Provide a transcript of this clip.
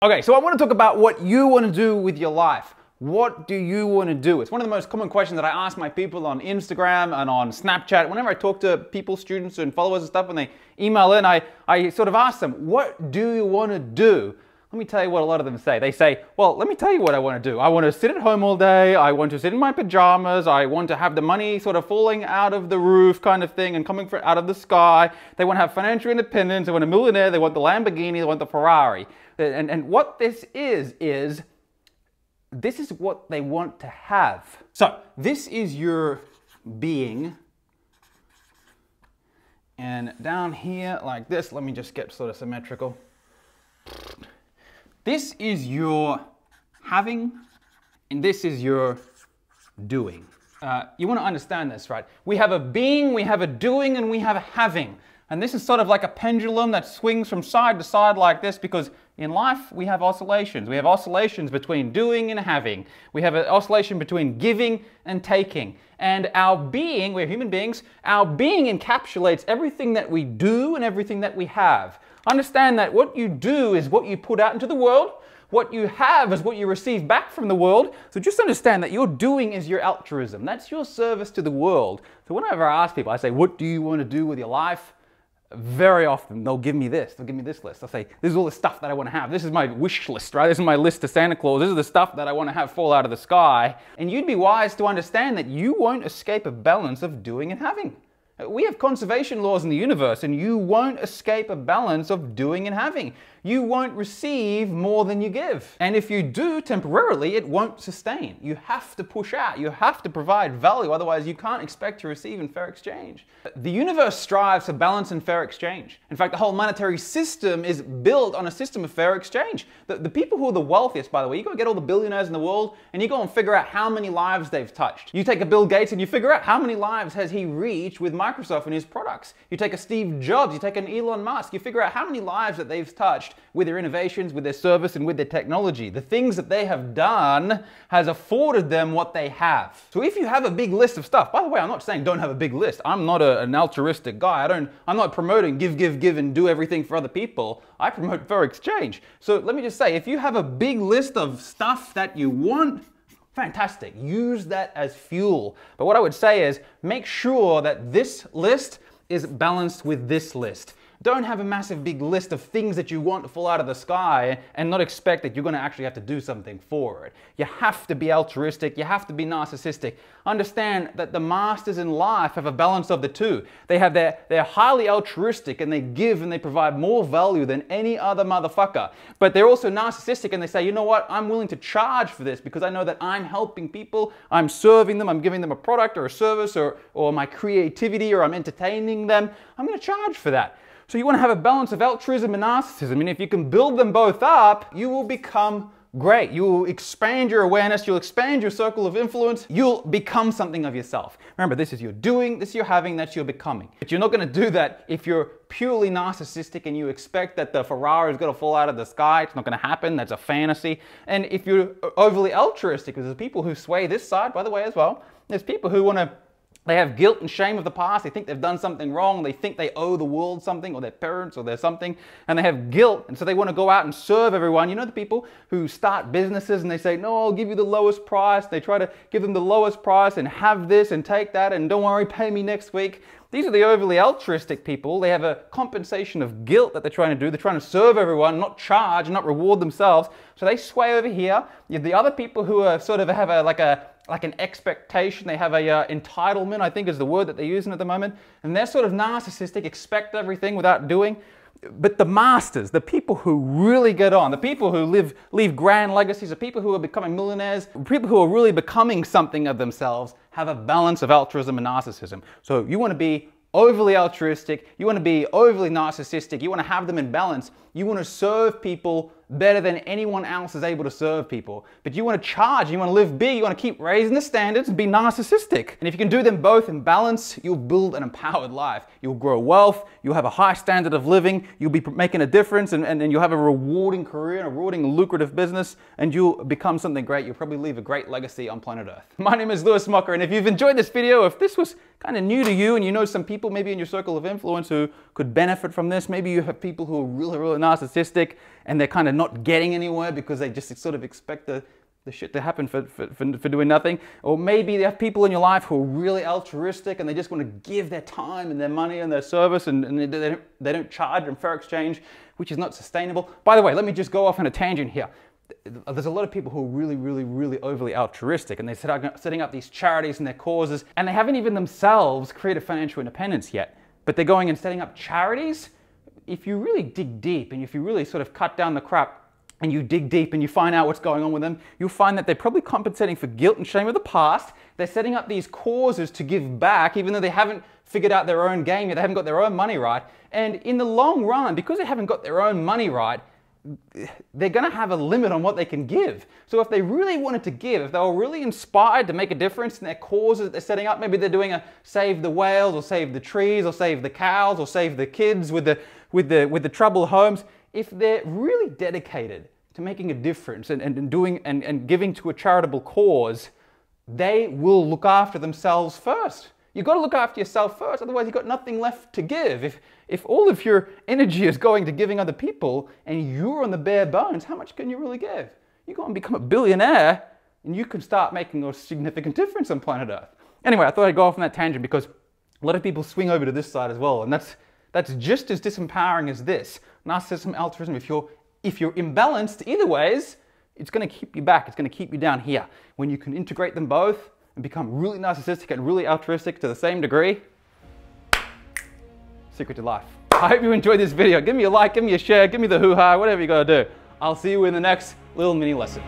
Okay, so I want to talk about what you want to do with your life. What do you want to do? It's one of the most common questions that I ask my people on Instagram and on Snapchat. Whenever I talk to people, students and followers and stuff, when they email in, I sort of ask them, what do you want to do? Let me tell you what a lot of them say. They say, well, let me tell you what I want to do. I want to sit at home all day. I want to sit in my pajamas. I want to have the money sort of falling out of the roof kind of thing and coming out of the sky. They want to have financial independence. They want a millionaire. They want the Lamborghini. They want the Ferrari. And what this is this is what they want to have. So this is your being. And down here like this, let me just get sort of symmetrical. This is your having, and this is your doing. You want to understand this, right? We have a being, we have a doing, and we have a having. And this is sort of like a pendulum that swings from side to side like this, because in life we have oscillations. We have oscillations between doing and having. We have an oscillation between giving and taking. And our being, we're human beings, our being encapsulates everything that we do and everything that we have. Understand that what you do is what you put out into the world. What you have is what you receive back from the world. So just understand that your doing is your altruism. That's your service to the world. So whenever I ask people, I say, what do you want to do with your life? Very often they'll give me this, they'll give me this list. I'll say, this is all the stuff that I want to have. This is my wish list, right? This is my list to Santa Claus. This is the stuff that I want to have fall out of the sky. And you'd be wise to understand that you won't escape a balance of doing and having. We have conservation laws in the universe, and you won't escape a balance of doing and having. You won't receive more than you give. And if you do temporarily, it won't sustain. You have to push out. You have to provide value. Otherwise, you can't expect to receive in fair exchange. The universe strives for balance and fair exchange. In fact, the whole monetary system is built on a system of fair exchange. The people who are the wealthiest, by the way, you go get all the billionaires in the world and you go and figure out how many lives they've touched. You take a Bill Gates and you figure out how many lives has he reached with Microsoft and his products. You take a Steve Jobs, you take an Elon Musk, you figure out how many lives that they've touched with their innovations, with their service, and with their technology. The things that they have done has afforded them what they have. So if you have a big list of stuff, by the way, I'm not saying don't have a big list. I'm not an altruistic guy. I'm not promoting give, and do everything for other people. I promote fair exchange. So let me just say, if you have a big list of stuff that you want, fantastic. Use that as fuel. But what I would say is make sure that this list is balanced with this list. Don't have a massive big list of things that you want to fall out of the sky and not expect that you're going to actually have to do something for it. You have to be altruistic. You have to be narcissistic. Understand that the masters in life have a balance of the two. They're highly altruistic and they give and they provide more value than any other motherfucker. But they're also narcissistic and they say, you know what, I'm willing to charge for this because I know that I'm helping people, I'm serving them, I'm giving them a product or a service or my creativity, or I'm entertaining them. I'm going to charge for that. So you want to have a balance of altruism and narcissism, and if you can build them both up, you will become great. You will expand your awareness, you'll expand your circle of influence, you'll become something of yourself. Remember, this is your doing, this is your having, that's your becoming. But you're not going to do that if you're purely narcissistic and you expect that the Ferrari is going to fall out of the sky. It's not going to happen, that's a fantasy. And if you're overly altruistic, because there's people who sway this side, by the way, as well, there's people who want to they have guilt and shame of the past. They think they've done something wrong. They think they owe the world something, or their parents, or their something. And they have guilt, and so they want to go out and serve everyone. You know the people who start businesses and they say, no, I'll give you the lowest price. They try to give them the lowest price and have this and take that and don't worry, pay me next week. These are the overly altruistic people. They have a compensation of guilt that they're trying to do. They're trying to serve everyone, not charge, not reward themselves. So they sway over here. You have the other people who are sort of have like an expectation. They have a entitlement, I think is the word that they're using at the moment. And they're sort of narcissistic, expect everything without doing. But the masters, the people who really get on, the people who leave grand legacies, the people who are becoming millionaires, people who are really becoming something of themselves, have a balance of altruism and narcissism. So you want to be overly altruistic, you want to be overly narcissistic, you want to have them in balance, you want to serve people better than anyone else is able to serve people. But you want to charge, you want to live big, you want to keep raising the standards and be narcissistic. And if you can do them both in balance, you'll build an empowered life. You'll grow wealth, you'll have a high standard of living, you'll be making a difference, and you'll have a rewarding career, a rewarding lucrative business, and you'll become something great. You'll probably leave a great legacy on planet Earth. My name is Lewis Mocker, and if you've enjoyed this video, if this was kind of new to you and you know some people maybe in your circle of influence who could benefit from this, maybe you have people who are really, really narcissistic and they're kind of not getting anywhere because they just sort of expect the shit to happen for doing nothing. Or maybe you have people in your life who are really altruistic and they just want to give their time and their money and their service, and they don't charge on fair exchange, which is not sustainable. By the way, let me just go off on a tangent here. There's a lot of people who are really overly altruistic, and they're setting up these charities and their causes, and they haven't even themselves created financial independence yet. But they're going and setting up charities. If you really dig deep and if you really sort of cut down the crap and you dig deep and you find out what's going on with them, you'll find that they're probably compensating for guilt and shame of the past. They're setting up these causes to give back, even though they haven't figured out their own game yet, they haven't got their own money right. And in the long run, because they haven't got their own money right, they're going to have a limit on what they can give. So if they really wanted to give, if they were really inspired to make a difference in their causes that they're setting up, maybe they're doing a save the whales or save the trees or save the cows or save the kids with the troubled homes. If they're really dedicated to making a difference and giving to a charitable cause, they will look after themselves first. You've got to look after yourself first, otherwise you've got nothing left to give. If all of your energy is going to giving other people and you're on the bare bones, how much can you really give? You go and become a billionaire and you can start making a significant difference on planet Earth. Anyway, I thought I'd go off on that tangent because a lot of people swing over to this side as well, and that's just as disempowering as this. Narcissism, altruism, if you're imbalanced either ways, it's going to keep you back, it's going to keep you down here. When you can integrate them both and become really narcissistic and really altruistic to the same degree, secret to life. I hope you enjoyed this video. Give me a like, give me a share, give me the hoo-ha, whatever you gotta do. I'll see you in the next little mini lesson.